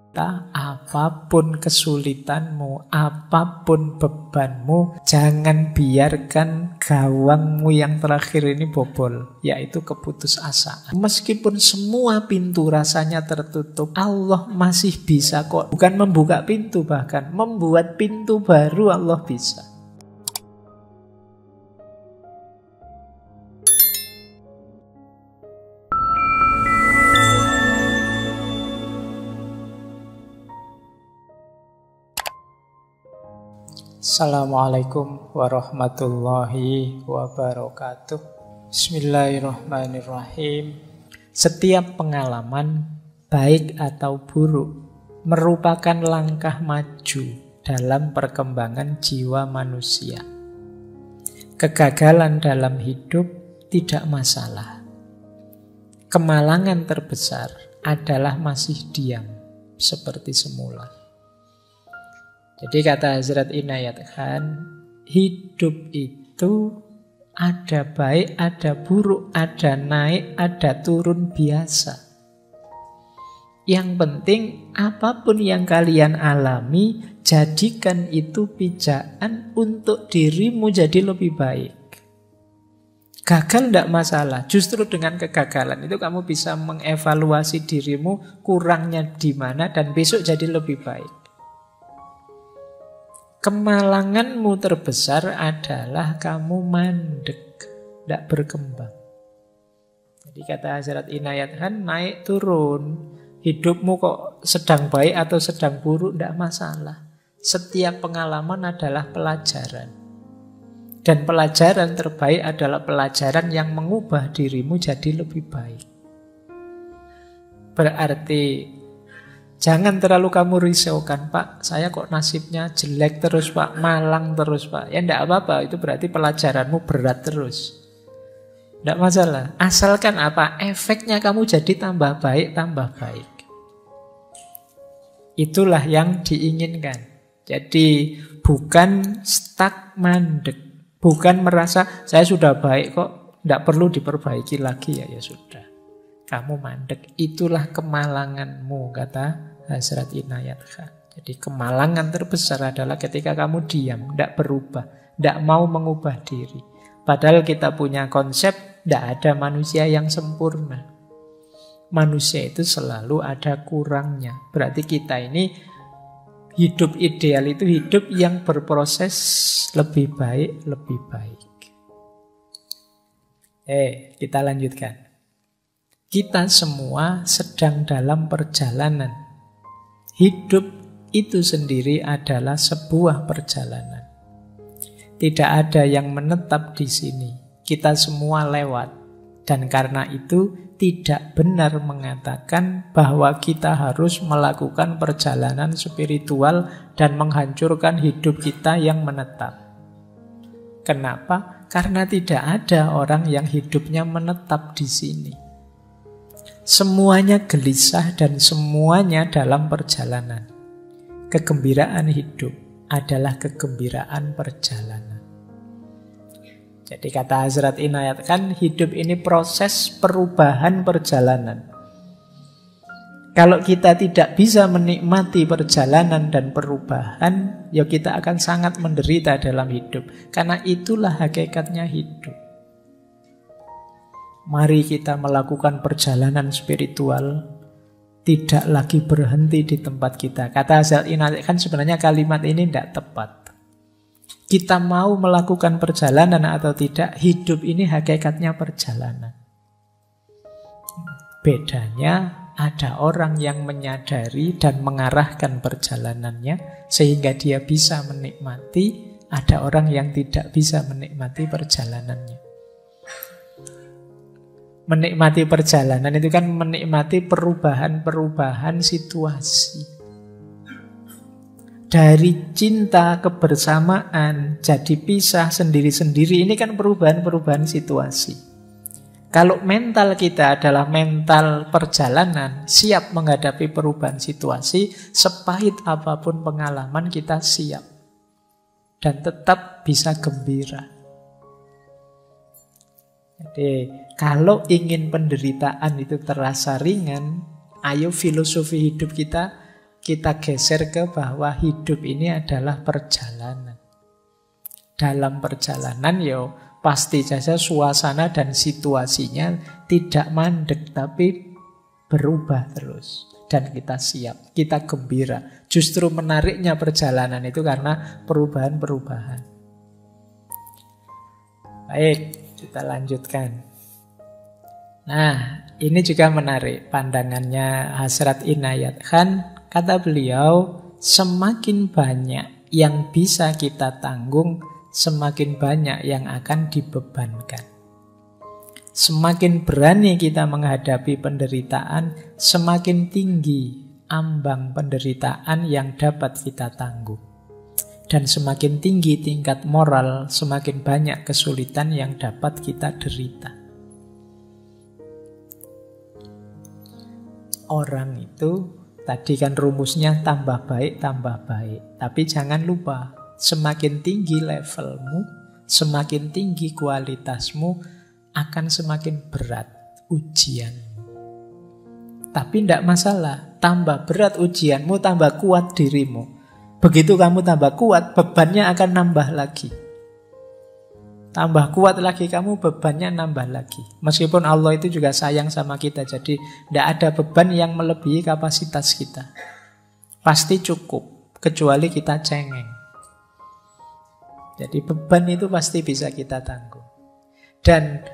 Apapun kesulitanmu, apapun bebanmu, jangan biarkan gawangmu yang terakhir ini bobol, yaitu keputusasaan. Meskipun semua pintu rasanya tertutup, Allah masih bisa kok. Bukan membuka pintu, bahkan membuat pintu baru Allah bisa. Assalamualaikum warahmatullahi wabarakatuh. Bismillahirrahmanirrahim. Setiap pengalaman, baik atau buruk, merupakan langkah maju dalam perkembangan jiwa manusia. Kegagalan dalam hidup tidak masalah. Kemalangan terbesar adalah masih diam seperti semula. Jadi kata Hazrat Inayat Khan, hidup itu ada baik, ada buruk, ada naik, ada turun biasa. Yang penting apapun yang kalian alami, jadikan itu pijakan untuk dirimu jadi lebih baik. Gagal tidak masalah, justru dengan kegagalan itu kamu bisa mengevaluasi dirimu, kurangnya di mana, dan besok jadi lebih baik. Kemalanganmu terbesar adalah kamu mandek, tidak berkembang. Jadi kata Hazrat Inayat Khan, naik turun. Hidupmu kok sedang baik atau sedang buruk, tidak masalah. Setiap pengalaman adalah pelajaran. Dan pelajaran terbaik adalah pelajaran yang mengubah dirimu jadi lebih baik. Berarti jangan terlalu kamu risaukan, Pak, saya kok nasibnya jelek terus, Pak, malang terus, Pak. Ya enggak apa-apa, itu berarti pelajaranmu berat terus. Enggak masalah. Asalkan apa? Efeknya kamu jadi tambah baik, tambah baik. Itulah yang diinginkan. Jadi bukan stuck mandek. Bukan merasa saya sudah baik kok, enggak perlu diperbaiki lagi, ya sudah. Kamu mandek, itulah kemalanganmu, kata Hazrat Inayat Khan. Jadi kemalangan terbesar adalah ketika kamu diam, tidak berubah, tidak mau mengubah diri. Padahal kita punya konsep, tidak ada manusia yang sempurna. Manusia itu selalu ada kurangnya. Berarti kita ini hidup ideal itu hidup yang berproses lebih baik, lebih baik. Kita lanjutkan. Kita semua sedang dalam perjalanan. Hidup itu sendiri adalah sebuah perjalanan. Tidak ada yang menetap di sini. Kita semua lewat. Dan karena itu tidak benar mengatakan bahwa kita harus melakukan perjalanan spiritual dan menghancurkan hidup kita yang menetap. Kenapa? Karena tidak ada orang yang hidupnya menetap di sini. Semuanya gelisah dan semuanya dalam perjalanan. Kegembiraan hidup adalah kegembiraan perjalanan. Jadi kata Hazrat Inayat Khan, hidup ini proses perubahan perjalanan. Kalau kita tidak bisa menikmati perjalanan dan perubahan, ya kita akan sangat menderita dalam hidup. Karena itulah hakikatnya hidup. Mari kita melakukan perjalanan spiritual, tidak lagi berhenti di tempat kita. Kata Hazrat Inayat Khan, sebenarnya kalimat ini tidak tepat. Kita mau melakukan perjalanan atau tidak, hidup ini hakikatnya perjalanan. Bedanya ada orang yang menyadari dan mengarahkan perjalanannya sehingga dia bisa menikmati, ada orang yang tidak bisa menikmati perjalanannya. Menikmati perjalanan itu kan menikmati perubahan-perubahan situasi. Dari cinta kebersamaan jadi pisah sendiri-sendiri, ini kan perubahan-perubahan situasi. Kalau mental kita adalah mental perjalanan, siap menghadapi perubahan situasi, sepahit apapun pengalaman kita siap. Dan tetap bisa gembira. Jadi kalau ingin penderitaan itu terasa ringan, ayo filosofi hidup kita kita geser ke bahwa hidup ini adalah perjalanan. Dalam perjalanan pasti saja suasana dan situasinya tidak mandek, tapi berubah terus. Dan kita siap, kita gembira. Justru menariknya perjalanan itu karena perubahan-perubahan. Baik, kita lanjutkan. Nah, ini juga menarik pandangannya Hasrat Inayat Khan. Kata beliau, semakin banyak yang bisa kita tanggung, semakin banyak yang akan dibebankan. Semakin berani kita menghadapi penderitaan, semakin tinggi ambang penderitaan yang dapat kita tanggung. Dan semakin tinggi tingkat moral, semakin banyak kesulitan yang dapat kita derita. Orang itu, tadi kan rumusnya tambah baik, tambah baik. Tapi jangan lupa, semakin tinggi levelmu, semakin tinggi kualitasmu, akan semakin berat ujianmu. Tapi tidak masalah, tambah berat ujianmu, tambah kuat dirimu. Begitu kamu tambah kuat, bebannya akan nambah lagi. Tambah kuat lagi kamu, bebannya nambah lagi. Meskipun Allah itu juga sayang sama kita, jadi tidak ada beban yang melebihi kapasitas kita. Pasti cukup, kecuali kita cengeng. Jadi beban itu pasti bisa kita tanggung. Dan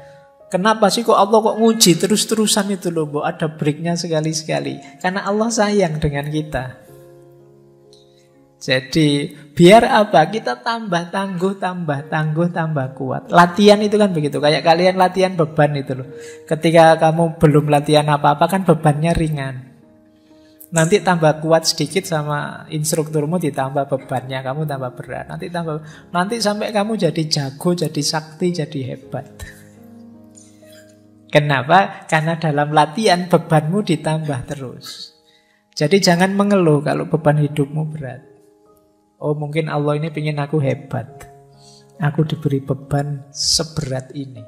kenapa sih kok Allah kok nguji terus-terusan itu loh, Mbok? Ada breaknya sekali-sekali. Karena Allah sayang dengan kita. Jadi biar apa? Kita tambah tangguh, tambah kuat. Latihan itu kan begitu. Kayak kalian latihan beban itu loh. Ketika kamu belum latihan apa-apa kan bebannya ringan. Nanti tambah kuat sedikit sama instrukturmu, ditambah bebannya, kamu tambah berat. Nanti sampai kamu jadi jago, jadi sakti, jadi hebat. Kenapa? Karena dalam latihan bebanmu ditambah terus. Jadi jangan mengeluh kalau beban hidupmu berat. Oh, mungkin Allah ini pengen aku hebat. Aku diberi beban seberat ini.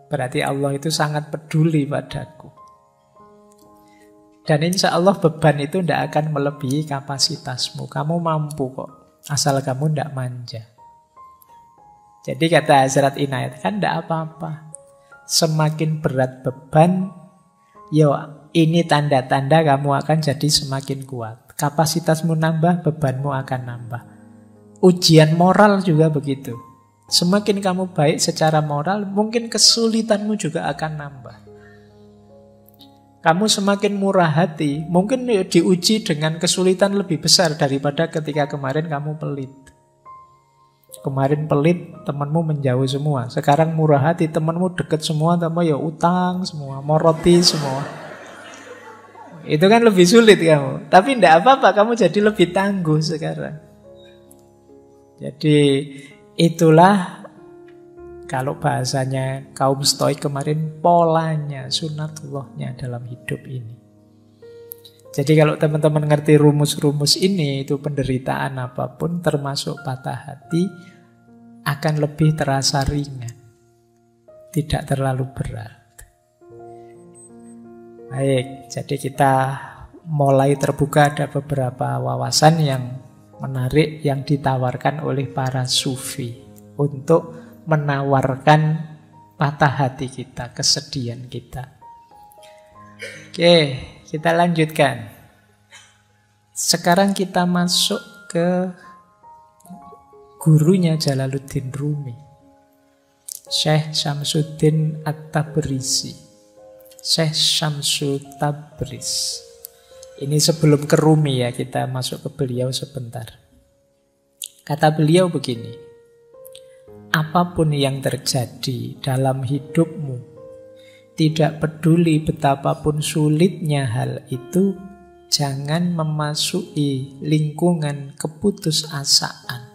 Berarti Allah itu sangat peduli padaku. Dan insya Allah beban itu tidak akan melebihi kapasitasmu. Kamu mampu kok, asal kamu tidak manja. Jadi kata Hazrat Inayat kan tidak apa-apa. Semakin berat beban, ini tanda-tanda kamu akan jadi semakin kuat. Kapasitasmu nambah, bebanmu akan nambah. Ujian moral juga begitu. Semakin kamu baik secara moral, mungkin kesulitanmu juga akan nambah. Kamu semakin murah hati, mungkin diuji dengan kesulitan lebih besar daripada ketika kemarin kamu pelit. Kemarin pelit, temanmu menjauh semua. Sekarang murah hati, temanmu deket semua, temanmu utang semua, mau roti semua. Itu kan lebih sulit kamu. Tapi tidak apa-apa, kamu jadi lebih tangguh sekarang. Jadi itulah kalau bahasanya kaum Stoik kemarin, polanya, sunatullahnya dalam hidup ini. Jadi kalau teman-teman ngerti rumus-rumus ini, itu penderitaan apapun termasuk patah hati akan lebih terasa ringan. Tidak terlalu berat. Baik, jadi kita mulai terbuka, ada beberapa wawasan yang menarik yang ditawarkan oleh para sufi untuk menawarkan patah hati kita, kesedihan kita. Oke, kita lanjutkan. Sekarang kita masuk ke gurunya Jalaluddin Rumi, Syekh Syamsuddin At-Tabrisi. Syekh Syamsu Tabriz. Ini sebelum ke Rumi ya, kita masuk ke beliau sebentar. Kata beliau begini, apapun yang terjadi dalam hidupmu, tidak peduli betapapun sulitnya hal itu, jangan memasuki lingkungan keputusasaan.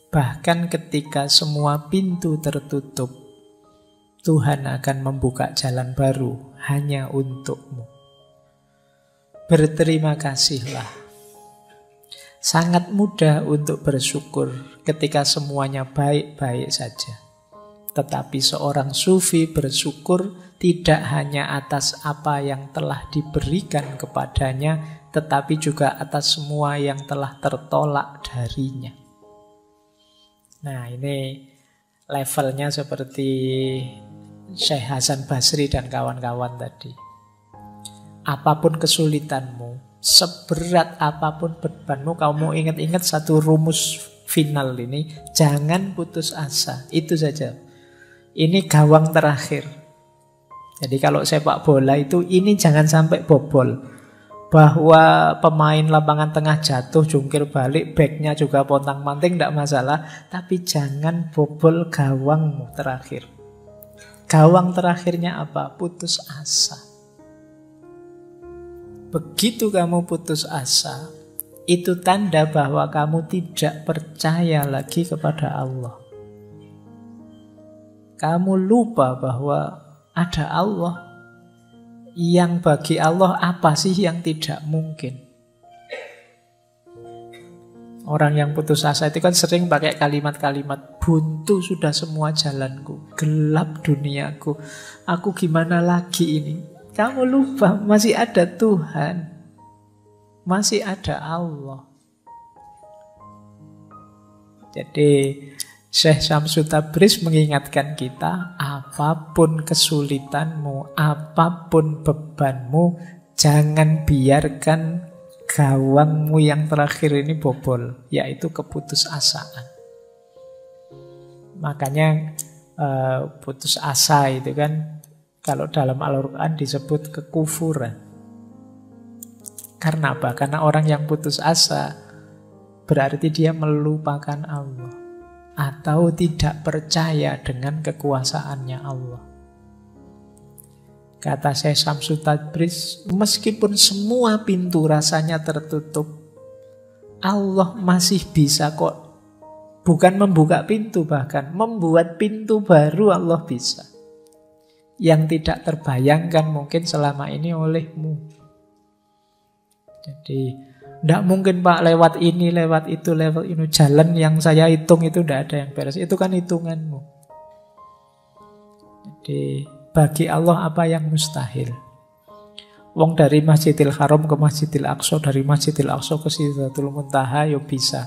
Bahkan ketika semua pintu tertutup, Tuhan akan membuka jalan baru hanya untukmu. Berterima kasihlah. Sangat mudah untuk bersyukur ketika semuanya baik-baik saja. Tetapi seorang sufi bersyukur tidak hanya atas apa yang telah diberikan kepadanya, tetapi juga atas semua yang telah tertolak darinya. Nah, ini levelnya seperti Syekh Hasan Basri dan kawan-kawan tadi. Apapun kesulitanmu, seberat apapun bebanmu, kamu ingat-ingat satu rumus final ini, jangan putus asa. Itu saja. Ini gawang terakhir. Jadi kalau sepak bola itu, ini jangan sampai bobol. Bahwa pemain lapangan tengah jatuh, jungkir balik, backnya juga pontang-panting, tidak masalah. Tapi jangan bobol gawangmu terakhir. Gawang terakhirnya apa? Putus asa. Begitu kamu putus asa, itu tanda bahwa kamu tidak percaya lagi kepada Allah. Kamu lupa bahwa ada Allah. Yang bagi Allah apa sih yang tidak mungkin? Orang yang putus asa itu kan sering pakai kalimat-kalimat, buntu sudah semua jalanku, gelap duniaku, aku gimana lagi ini? Kamu lupa masih ada Tuhan, masih ada Allah. Jadi Syekh Syamsul Tabriz mengingatkan kita, apapun kesulitanmu, apapun bebanmu, jangan biarkan gawangmu yang terakhir ini bobol, yaitu keputusasaan. Makanya putus asa itu kan kalau dalam Al-Quran disebut kekufuran. Karena apa? Karena orang yang putus asa berarti dia melupakan Allah atau tidak percaya dengan kekuasaannya Allah. Kata Syekh Syamsul Tabriz, meskipun semua pintu rasanya tertutup, Allah masih bisa kok. Bukan membuka pintu, bahkan membuat pintu baru Allah bisa. Yang tidak terbayangkan mungkin selama ini olehmu. Jadi tidak mungkin Pak lewat ini, lewat itu, lewat ini. Jalan yang saya hitung itu tidak ada yang beres. Itu kan hitunganmu. Jadi bagi Allah apa yang mustahil? Wong dari Masjidil Haram ke Masjidil Aqsa, dari Masjidil Aqsa ke Sidratul Muntaha, ya bisa.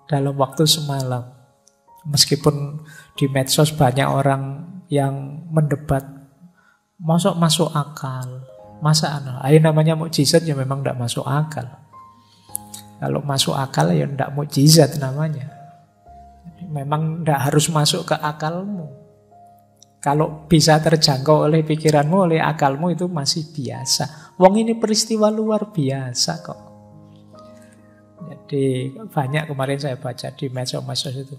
Dalam waktu semalam. Meskipun di medsos banyak orang yang mendebat, masuk akal. Masa namanya mukjizat ya memang tidak masuk akal. Kalau masuk akal ya tidak mukjizat namanya. Memang tidak harus masuk ke akalmu. Kalau bisa terjangkau oleh pikiranmu, oleh akalmu, itu masih biasa. Wong ini peristiwa luar biasa kok. Jadi banyak kemarin saya baca di medsos itu,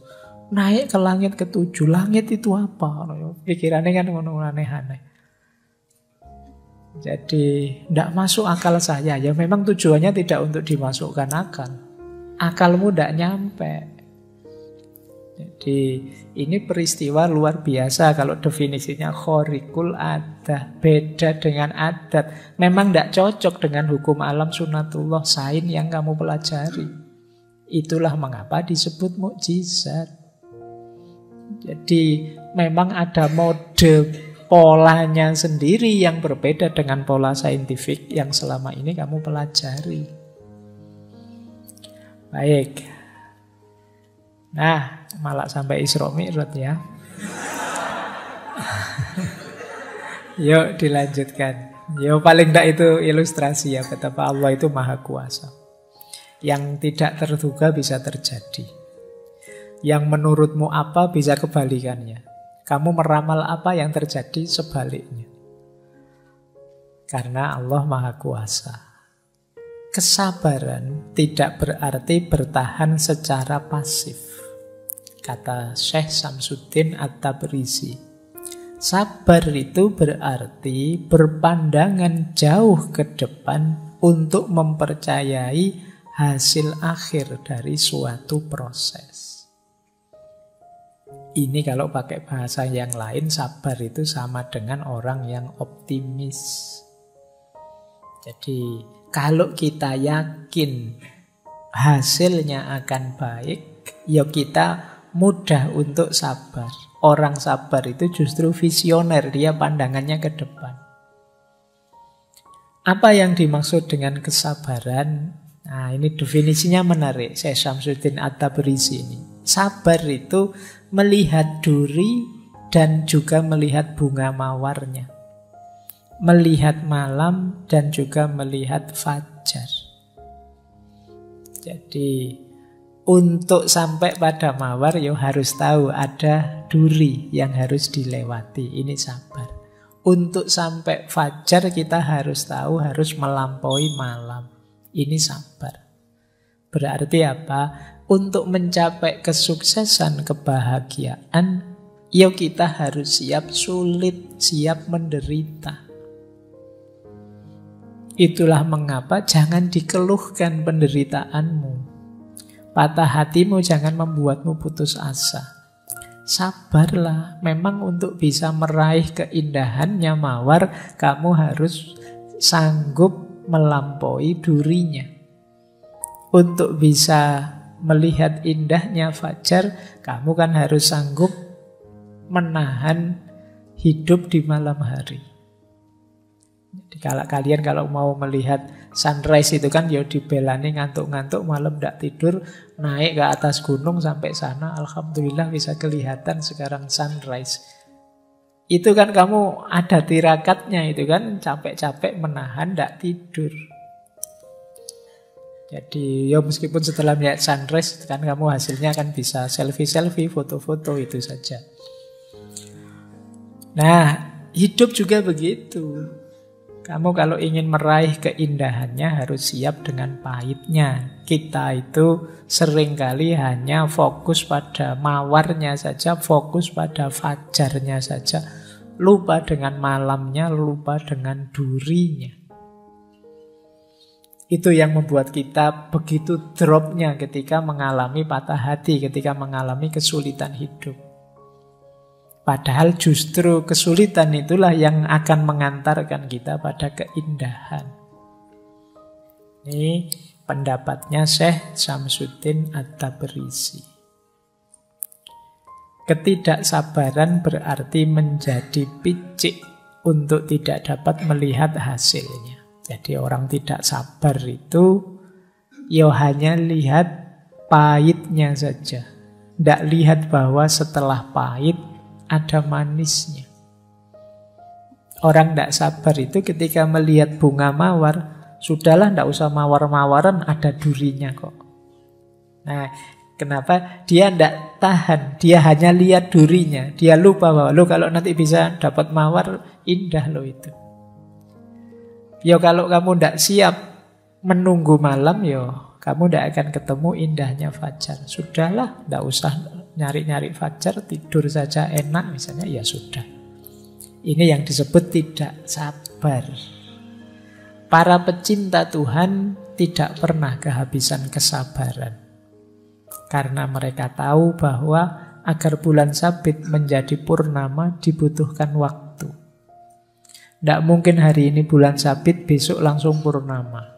naik ke langit ke-7. Langit itu apa? Pikirannya kan aneh-aneh. Jadi tidak masuk akal saya. Ya memang tujuannya tidak untuk dimasukkan akal. Akalmu tidak nyampe. Jadi ini peristiwa luar biasa. Kalau definisinya khorikul adah, beda dengan adat. Memang tidak cocok dengan hukum alam sunatullah, sains yang kamu pelajari. Itulah mengapa disebut mukjizat. Jadi memang ada mode polanya sendiri yang berbeda dengan pola saintifik yang selama ini kamu pelajari. Baik. Nah, malah sampai Isra Mi'raj ya. Yuk dilanjutkan. Yuk paling tidak itu ilustrasi ya betapa Allah itu maha kuasa. Yang tidak terduga bisa terjadi. Yang menurutmu apa bisa kebalikannya. Kamu meramal apa yang terjadi sebaliknya. Karena Allah maha kuasa. Kesabaran tidak berarti bertahan secara pasif. Kata Syekh Syamsuddin At-Tabrizi, sabar itu berarti berpandangan jauh ke depan untuk mempercayai hasil akhir dari suatu proses. Ini kalau pakai bahasa yang lain, sabar itu sama dengan orang yang optimis. Jadi kalau kita yakin hasilnya akan baik, ya kita mudah untuk sabar. Orang sabar itu justru visioner, dia pandangannya ke depan. Apa yang dimaksud dengan kesabaran? Nah, ini definisinya menarik. Syekh Syamsuddin At-Tabrizi ini. Sabar itu melihat duri dan juga melihat bunga mawarnya. Melihat malam dan juga melihat fajar. Jadi untuk sampai pada mawar ya harus tahu ada duri yang harus dilewati. Ini sabar. Untuk sampai fajar kita harus tahu harus melampaui malam. Ini sabar. Berarti apa? Untuk mencapai kesuksesan, kebahagiaan, ya kita harus siap sulit, siap menderita. Itulah mengapa jangan dikeluhkan penderitaanmu. Patah hatimu jangan membuatmu putus asa. Sabarlah, memang untuk bisa meraih keindahannya mawar, kamu harus sanggup melampaui durinya. Untuk bisa melihat indahnya fajar, kamu kan harus sanggup menahan hidup di malam hari. Jadi kalau mau melihat sunrise itu kan ya dibelani ngantuk-ngantuk malam tidak tidur, naik ke atas gunung sampai sana, alhamdulillah bisa kelihatan sekarang sunrise. Itu kan kamu ada tirakatnya, itu kan capek-capek menahan tidak tidur. Jadi ya meskipun setelah melihat sunrise kan kamu hasilnya kan bisa selfie-selfie, foto-foto, itu saja. Nah, hidup juga begitu. Kamu kalau ingin meraih keindahannya harus siap dengan pahitnya. Kita itu seringkali hanya fokus pada mawarnya saja, fokus pada fajarnya saja. Lupa dengan malamnya, lupa dengan durinya. Itu yang membuat kita begitu dropnya ketika mengalami patah hati, ketika mengalami kesulitan hidup. Padahal justru kesulitan itulah yang akan mengantarkan kita pada keindahan. Ini pendapatnya Syekh Syamsuddin At-Tabrizi. Ketidaksabaran berarti menjadi picik untuk tidak dapat melihat hasilnya. Jadi orang tidak sabar itu ya hanya lihat pahitnya saja. Tidak lihat bahwa setelah pahit ada manisnya. Orang tidak sabar itu ketika melihat bunga mawar, sudahlah tidak usah mawar-mawaran, ada durinya kok. Nah, kenapa? Dia tidak tahan, dia hanya lihat durinya. Dia lupa bahwa kalau nanti bisa dapat mawar, indah loh itu. Ya kalau kamu tidak siap menunggu malam, ya kamu tidak akan ketemu indahnya fajar. Sudahlah, tidak usah nyari-nyari fajar, tidur saja enak misalnya, ya sudah. Ini yang disebut tidak sabar. Para pecinta Tuhan tidak pernah kehabisan kesabaran. Karena mereka tahu bahwa agar bulan sabit menjadi purnama dibutuhkan waktu. Tidak mungkin hari ini bulan sabit, besok langsung purnama.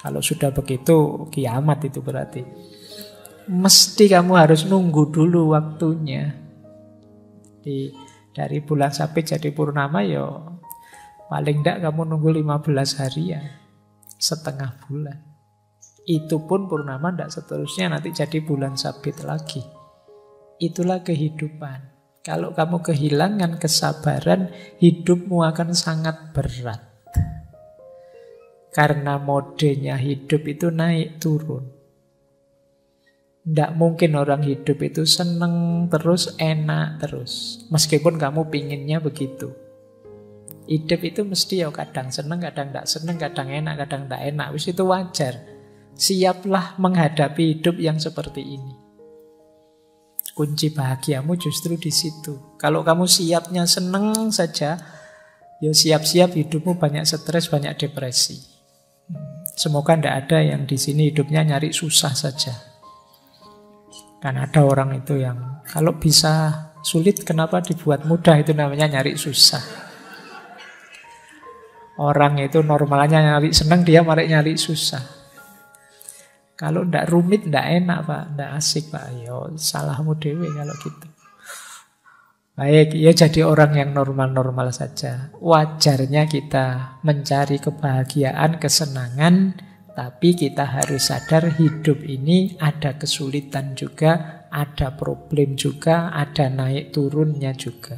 Kalau sudah begitu, kiamat itu berarti. Mesti kamu harus nunggu dulu waktunya. Dari bulan sabit jadi purnama, ya paling tidak kamu nunggu 15 hari ya, setengah bulan. Itu pun purnama tidak seterusnya nanti jadi bulan sabit lagi. Itulah kehidupan. Kalau kamu kehilangan kesabaran, hidupmu akan sangat berat. Karena modenya hidup itu naik turun. Tidak mungkin orang hidup itu seneng terus, enak terus. Meskipun kamu pinginnya begitu. Hidup itu mesti ya kadang seneng, kadang tidak seneng, kadang enak, kadang tidak enak. Wis itu wajar. Siaplah menghadapi hidup yang seperti ini. Kunci bahagiamu justru di situ. Kalau kamu siapnya seneng saja, ya siap-siap hidupmu banyak stres, banyak depresi. Semoga tidak ada yang di sini hidupnya nyari susah saja. Kan ada orang itu yang kalau bisa sulit, kenapa dibuat mudah? Itu namanya nyari susah. Orang itu normalnya nyari seneng, dia malah nyari susah. Kalau ndak rumit, ndak enak Pak, ndak asik Pak. Yo salahmu dewe kalau gitu. Baik, ya jadi orang yang normal-normal saja. Wajarnya kita mencari kebahagiaan, kesenangan, tapi kita harus sadar hidup ini ada kesulitan juga, ada problem juga, ada naik turunnya juga.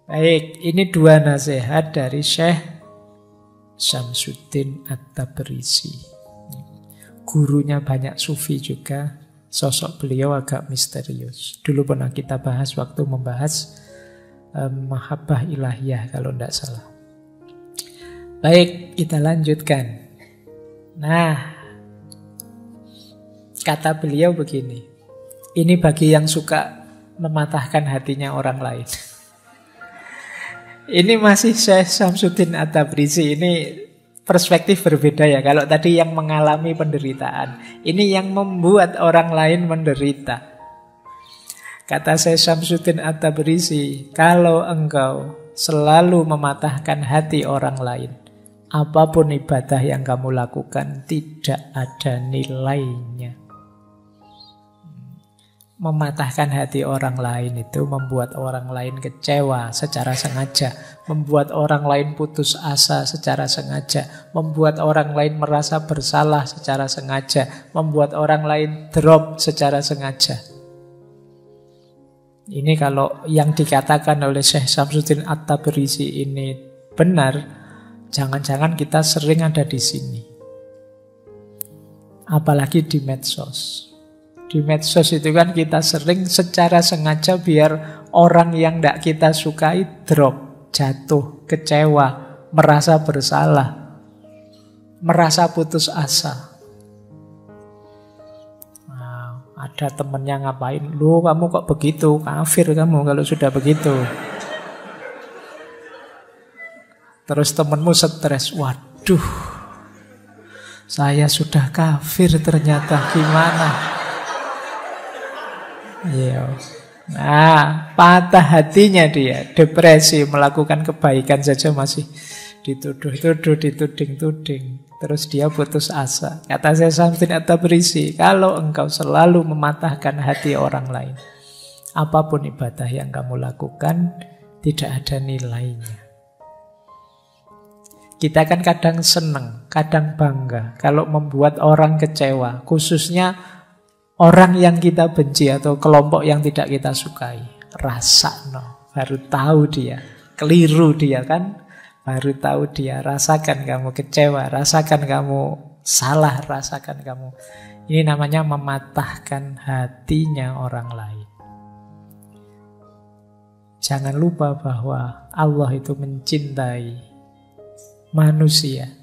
Baik, ini dua nasihat dari Syekh Syamsuddin At-Tabrisi. Gurunya banyak sufi juga. Sosok beliau agak misterius. Dulu pernah kita bahas waktu membahas Mahabbah Ilahiyah kalau tidak salah. Baik, kita lanjutkan. Nah, kata beliau begini. Ini bagi yang suka mematahkan hatinya orang lain. Ini masih Syekh Syamsuddin At-Tabrisi. Ini perspektif berbeda ya. Kalau tadi yang mengalami penderitaan, ini yang membuat orang lain menderita. Kata Syekh Syamsuddin At-Tabrisi, kalau engkau selalu mematahkan hati orang lain, apapun ibadah yang kamu lakukan tidak ada nilainya. Mematahkan hati orang lain itu membuat orang lain kecewa secara sengaja, membuat orang lain putus asa secara sengaja, membuat orang lain merasa bersalah secara sengaja, membuat orang lain drop secara sengaja. Ini kalau yang dikatakan oleh Syekh Syamsuddin At-Tabrisi ini benar, jangan-jangan kita sering ada di sini. Apalagi di medsos. Di medsos itu kan kita sering secara sengaja biar orang yang tidak kita sukai drop, jatuh, kecewa, merasa bersalah, merasa putus asa. Nah, ada temennya ngapain, lu kamu kok begitu, kafir kamu kalau sudah begitu. Terus temenmu stres, waduh, saya sudah kafir ternyata, gimana? Iya. Nah, patah hatinya dia, depresi, melakukan kebaikan saja masih dituduh-tuduh, dituding-tuding. Terus dia putus asa. Kata Syekh Syamsuddin At-Tabrisi, kalau engkau selalu mematahkan hati orang lain, apapun ibadah yang kamu lakukan tidak ada nilainya. Kita kan kadang senang, kadang bangga kalau membuat orang kecewa, khususnya orang yang kita benci atau kelompok yang tidak kita sukai. Rasakno, baru tahu dia, keliru dia kan, baru tahu dia, rasakan kamu kecewa, rasakan kamu salah, rasakan kamu. Ini namanya mematahkan hatinya orang lain. Jangan lupa bahwa Allah itu mencintai manusia,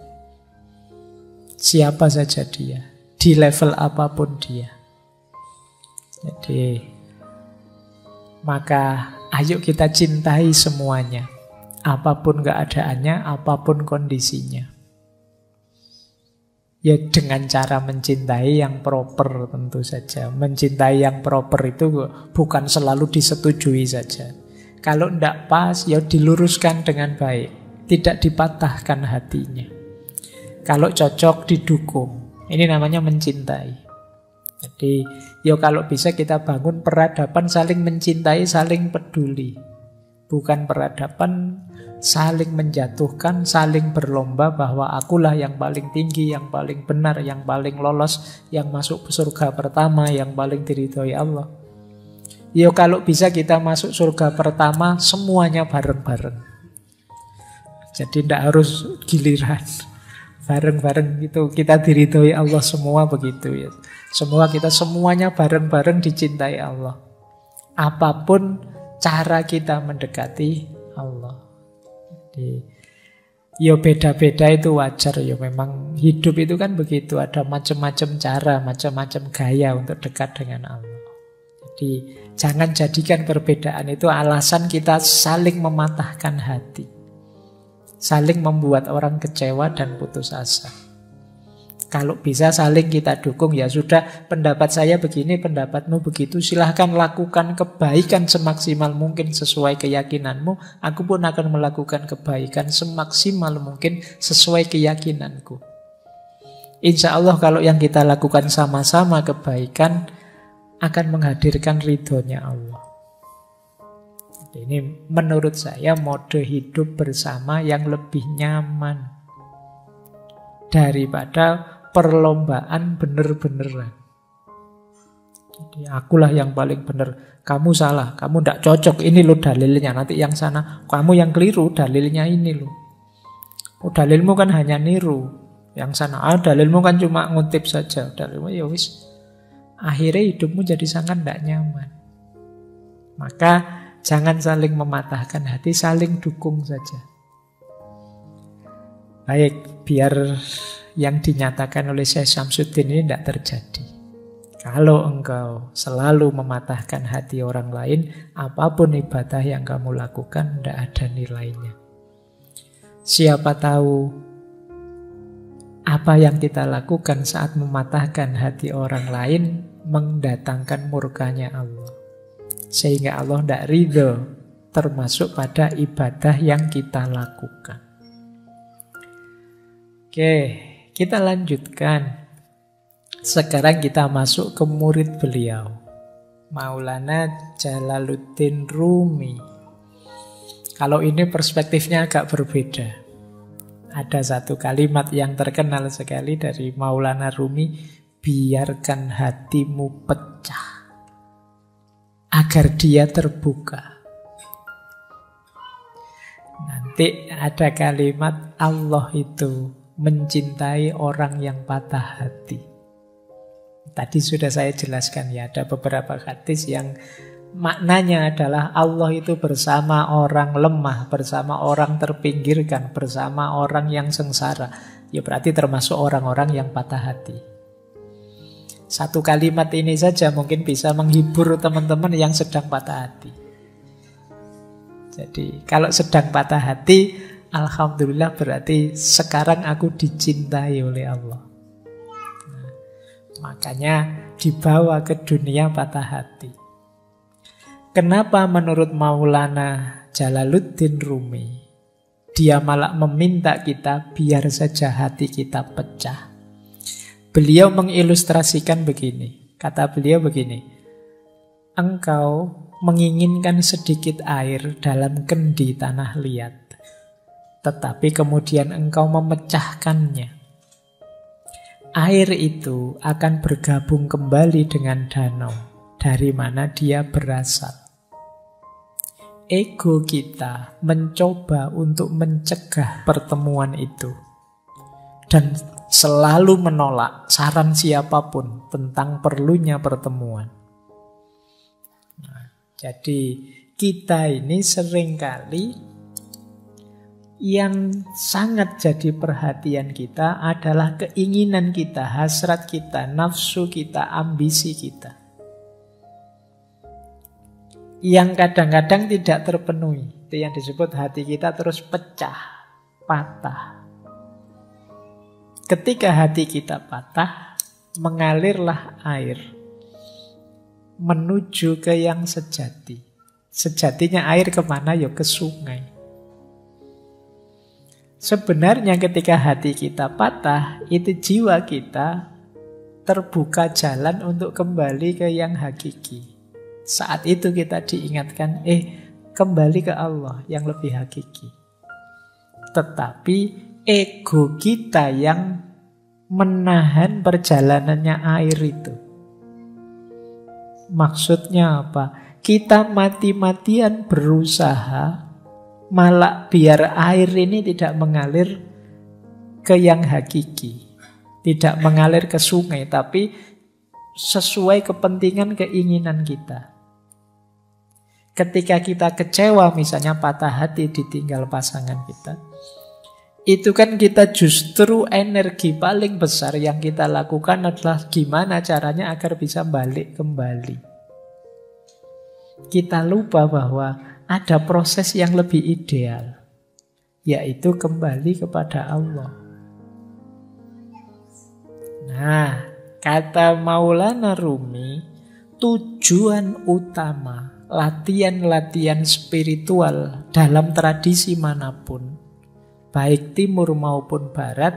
siapa saja dia, di level apapun dia. Jadi, maka ayo kita cintai semuanya, apapun keadaannya, apapun kondisinya. Ya dengan cara mencintai yang proper tentu saja. Mencintai yang proper itu bukan selalu disetujui saja. Kalau tidak pas, ya diluruskan dengan baik. Tidak dipatahkan hatinya. Kalau cocok, didukung. Ini namanya mencintai. Jadi, ya kalau bisa kita bangun peradaban saling mencintai, saling peduli. Bukan peradaban saling menjatuhkan, saling berlomba bahwa akulah yang paling tinggi, yang paling benar, yang paling lolos, yang masuk surga pertama, yang paling diridhoi Allah. Ya kalau bisa kita masuk surga pertama semuanya bareng-bareng. Jadi tidak harus giliran. Bareng-bareng itu kita diridhoi Allah semua begitu ya. Semua kita semuanya bareng-bareng dicintai Allah. Apapun cara kita mendekati Allah. Jadi, ya beda-beda itu wajar ya. Memang hidup itu kan begitu. Ada macam-macam cara, macam-macam gaya untuk dekat dengan Allah. Jadi jangan jadikan perbedaan itu alasan kita saling mematahkan hati. Saling membuat orang kecewa dan putus asa. Kalau bisa saling kita dukung, ya sudah, pendapat saya begini, pendapatmu begitu, silahkan lakukan kebaikan semaksimal mungkin sesuai keyakinanmu. Aku pun akan melakukan kebaikan semaksimal mungkin sesuai keyakinanku. Insya Allah kalau yang kita lakukan sama-sama kebaikan akan menghadirkan ridhonya Allah. Ini menurut saya mode hidup bersama yang lebih nyaman daripada perlombaan bener-beneran. Jadi akulah yang paling benar, kamu salah, kamu tidak cocok, ini loh dalilnya. Nanti yang sana, kamu yang keliru, dalilnya ini loh. Oh, dalilmu kan hanya niru. Yang sana, dalilmu kan cuma ngutip saja. Dalilmu ya wis. Akhirnya hidupmu jadi sangat tidak nyaman. Maka jangan saling mematahkan hati, saling dukung saja. Baik, biar yang dinyatakan oleh Syekh Syamsuddin ini tidak terjadi. Kalau engkau selalu mematahkan hati orang lain, apapun ibadah yang kamu lakukan tidak ada nilainya. Siapa tahu apa yang kita lakukan saat mematahkan hati orang lain mendatangkan murkanya Allah. Sehingga Allah tidak ridho termasuk pada ibadah yang kita lakukan. Oke, kita lanjutkan. Sekarang kita masuk ke murid beliau, Maulana Jalaluddin Rumi. Kalau ini perspektifnya agak berbeda. Ada satu kalimat yang terkenal sekali dari Maulana Rumi, biarkan hatimu pecah agar dia terbuka. Nanti ada kalimat Allah itu mencintai orang yang patah hati. Tadi sudah saya jelaskan ya, ada beberapa hadis yang maknanya adalah Allah itu bersama orang lemah, bersama orang terpinggirkan, bersama orang yang sengsara. Ya berarti termasuk orang-orang yang patah hati. Satu kalimat ini saja mungkin bisa menghibur teman-teman yang sedang patah hati. Jadi kalau sedang patah hati, alhamdulillah berarti sekarang aku dicintai oleh Allah. Makanya dibawa ke dunia patah hati. Kenapa menurut Maulana Jalaluddin Rumi dia malah meminta kita biar saja hati kita pecah? Beliau mengilustrasikan begini. Kata beliau begini, engkau menginginkan sedikit air dalam kendi tanah liat, tetapi kemudian engkau memecahkannya. Air itu akan bergabung kembali dengan danau dari mana dia berasal. Ego kita mencoba untuk mencegah pertemuan itu dan selalu menolak saran siapapun tentang perlunya pertemuan. Jadi kita ini seringkali yang sangat jadi perhatian kita adalah keinginan kita, hasrat kita, nafsu kita, ambisi kita, yang kadang-kadang tidak terpenuhi. Itu yang disebut hati kita terus pecah, patah. Ketika hati kita patah, mengalirlah air menuju ke yang sejati. Sejatinya air kemana? Ya ke sungai. Sebenarnya ketika hati kita patah, itu jiwa kita terbuka jalan untuk kembali ke yang hakiki. Saat itu kita diingatkan, kembali ke Allah yang lebih hakiki. Tetapi ego kita yang menahan perjalanannya air itu. Maksudnya apa? Kita mati-matian berusaha malah biar air ini tidak mengalir ke yang hakiki, tidak mengalir ke sungai, tapi sesuai kepentingan keinginan kita. Ketika kita kecewa, misalnya patah hati ditinggal pasangan kita, itu kan kita justru energi paling besar yang kita lakukan adalah gimana caranya agar bisa balik kembali. Kita lupa bahwa ada proses yang lebih ideal, yaitu kembali kepada Allah. Nah, kata Maulana Rumi, tujuan utama latihan-latihan spiritual dalam tradisi manapun, baik timur maupun barat,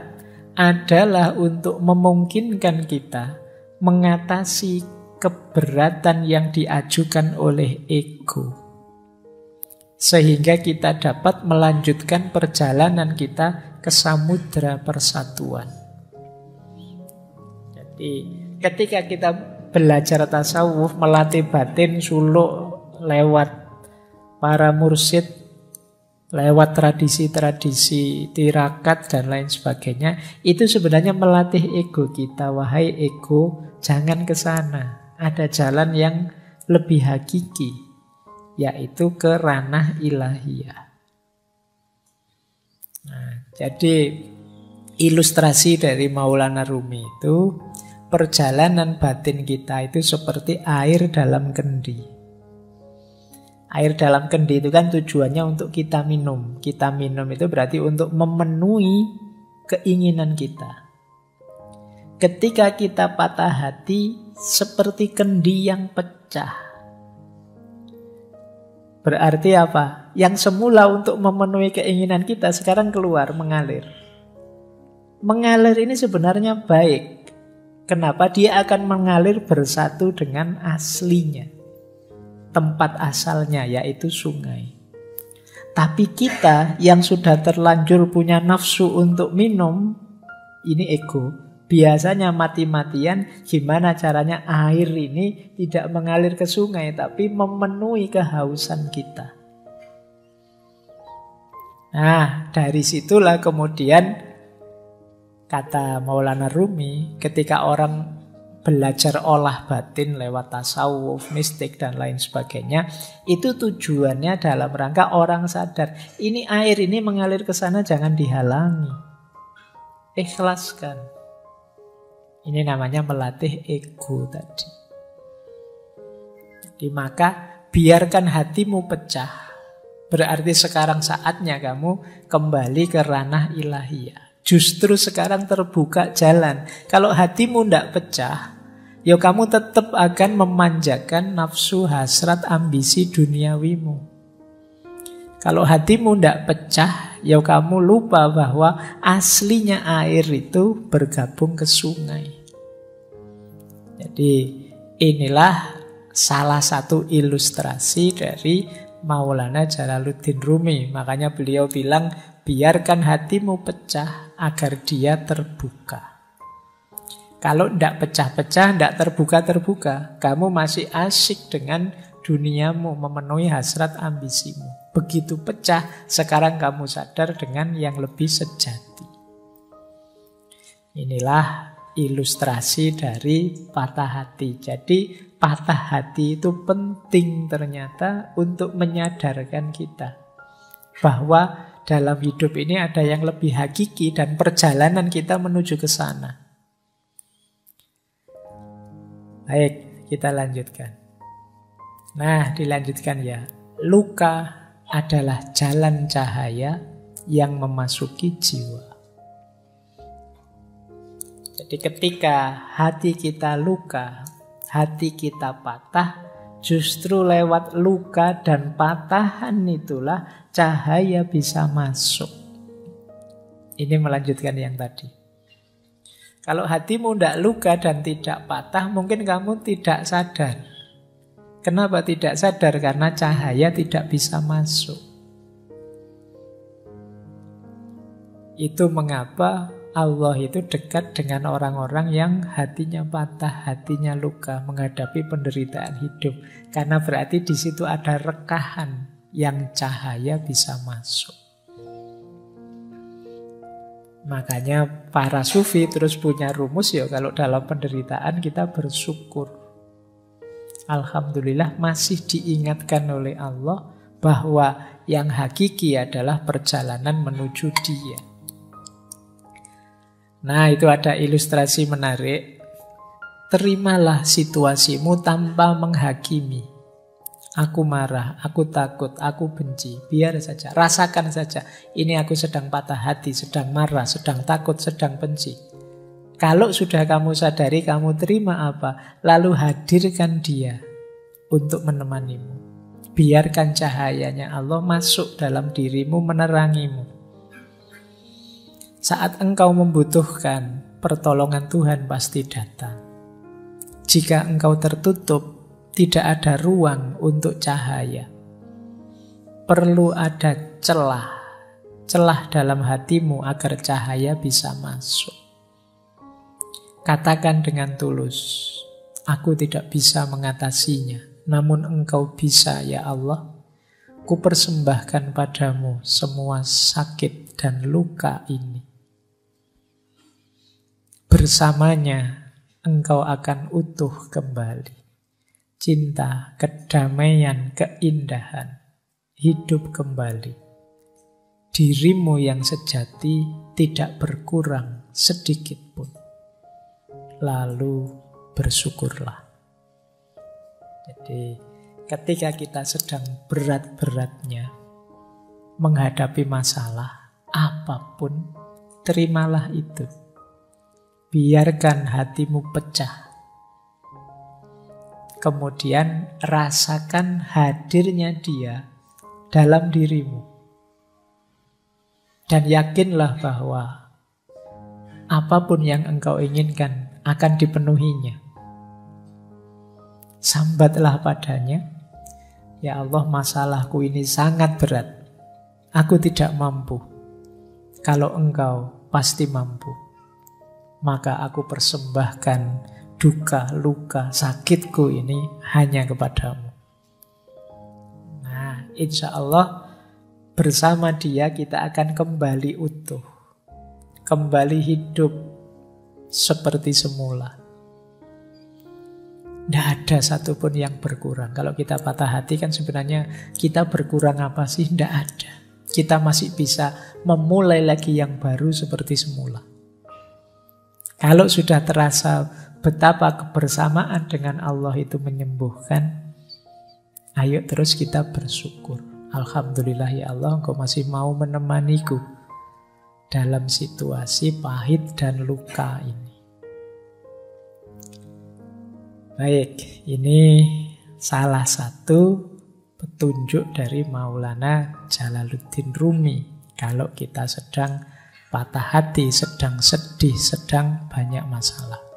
adalah untuk memungkinkan kita mengatasi keberatan yang diajukan oleh ego. Sehingga kita dapat melanjutkan perjalanan kita ke samudra persatuan. Jadi ketika kita belajar tasawuf, melatih batin, suluk lewat para mursyid, lewat tradisi-tradisi tirakat dan lain sebagainya, itu sebenarnya melatih ego kita. Wahai ego, jangan ke sana. Ada jalan yang lebih hakiki, yaitu ke ranah ilahiyah. Nah, jadi ilustrasi dari Maulana Rumi itu, perjalanan batin kita itu seperti air dalam kendi. Air dalam kendi itu kan tujuannya untuk kita minum. Kita minum itu berarti untuk memenuhi keinginan kita. Ketika kita patah hati, seperti kendi yang pecah. Berarti apa? Yang semula untuk memenuhi keinginan kita sekarang keluar, mengalir. Mengalir ini sebenarnya baik. Kenapa? Dia akan mengalir bersatu dengan aslinya, tempat asalnya, yaitu sungai. Tapi kita yang sudah terlanjur punya nafsu untuk minum, ini ego, biasanya mati-matian gimana caranya air ini tidak mengalir ke sungai, tapi memenuhi kehausan kita. Nah, dari situlah kemudian kata Maulana Rumi, ketika orang belajar olah batin lewat tasawuf, mistik, dan lain sebagainya, itu tujuannya dalam rangka orang sadar, ini air ini mengalir ke sana, jangan dihalangi. Ikhlaskan. Ini namanya melatih ego tadi. Jadi maka biarkan hatimu pecah. Berarti sekarang saatnya kamu kembali ke ranah ilahiyah. Justru sekarang terbuka jalan. Kalau hatimu tidak pecah, ya kamu tetap akan memanjakan nafsu, hasrat, ambisi duniawimu. Kalau hatimu tidak pecah, ya kamu lupa bahwa aslinya air itu bergabung ke sungai. Jadi inilah salah satu ilustrasi dari Maulana Jalaluddin Rumi. Makanya beliau bilang, biarkan hatimu pecah agar dia terbuka. Kalau tidak pecah-pecah, tidak terbuka-terbuka, kamu masih asyik dengan duniamu, memenuhi hasrat ambisimu. Begitu pecah, sekarang kamu sadar dengan yang lebih sejati. Inilah ilustrasi dari patah hati. Jadi patah hati itu penting ternyata untuk menyadarkan kita bahwa dalam hidup ini ada yang lebih hakiki dan perjalanan kita menuju ke sana. Baik, kita lanjutkan. Nah, dilanjutkan ya. Luka adalah jalan cahaya yang memasuki jiwa. Jadi ketika hati kita luka, hati kita patah, justru lewat luka dan patahan itulah cahaya bisa masuk. Ini melanjutkan yang tadi. Kalau hatimu tidak luka dan tidak patah, mungkin kamu tidak sadar. Kenapa tidak sadar? Karena cahaya tidak bisa masuk. Itu mengapa Allah itu dekat dengan orang-orang yang hatinya patah, hatinya luka, menghadapi penderitaan hidup. Karena berarti di situ ada rekahan yang cahaya bisa masuk. Makanya para sufi terus punya rumus ya, kalau dalam penderitaan kita bersyukur. Alhamdulillah masih diingatkan oleh Allah bahwa yang hakiki adalah perjalanan menuju Dia. Nah, itu ada ilustrasi menarik. Terimalah situasimu tanpa menghakimi. Aku marah, aku takut, aku benci. Biar saja, rasakan saja. Ini aku sedang patah hati, sedang marah, sedang takut, sedang benci. Kalau sudah kamu sadari, kamu terima apa? Lalu hadirkan Dia untuk menemanimu. Biarkan cahayanya Allah masuk dalam dirimu, menerangimu. Saat engkau membutuhkan, pertolongan Tuhan pasti datang. Jika engkau tertutup, tidak ada ruang untuk cahaya. Perlu ada celah dalam hatimu agar cahaya bisa masuk. Katakan dengan tulus, aku tidak bisa mengatasinya, namun engkau bisa ya Allah. Kupersembahkan padamu semua sakit dan luka ini. Bersamanya engkau akan utuh kembali. Cinta, kedamaian, keindahan, hidup kembali. Dirimu yang sejati tidak berkurang sedikit pun. Lalu bersyukurlah. Jadi ketika kita sedang berat-beratnya menghadapi masalah apapun, terimalah itu. Biarkan hatimu pecah. Kemudian rasakan hadirnya Dia dalam dirimu. Dan yakinlah bahwa apapun yang engkau inginkan akan dipenuhinya. Sambatlah padanya, ya Allah, masalahku ini sangat berat. Aku tidak mampu. Kalau engkau pasti mampu. Maka aku persembahkan duka, luka, sakitku ini hanya kepadamu. Nah, insya Allah bersama Dia kita akan kembali utuh. Kembali hidup seperti semula. Tidak ada satupun yang berkurang. Kalau kita patah hati kan sebenarnya kita berkurang apa sih? Tidak ada. Kita masih bisa memulai lagi yang baru seperti semula. Kalau sudah terasa betapa kebersamaan dengan Allah itu menyembuhkan, ayo terus kita bersyukur. Alhamdulillah ya Allah, Engkau masih mau menemaniku dalam situasi pahit dan luka ini. Baik, ini salah satu petunjuk dari Maulana Jalaluddin Rumi. Kalau kita sedang patah hati, sedang sedih, sedang banyak masalah.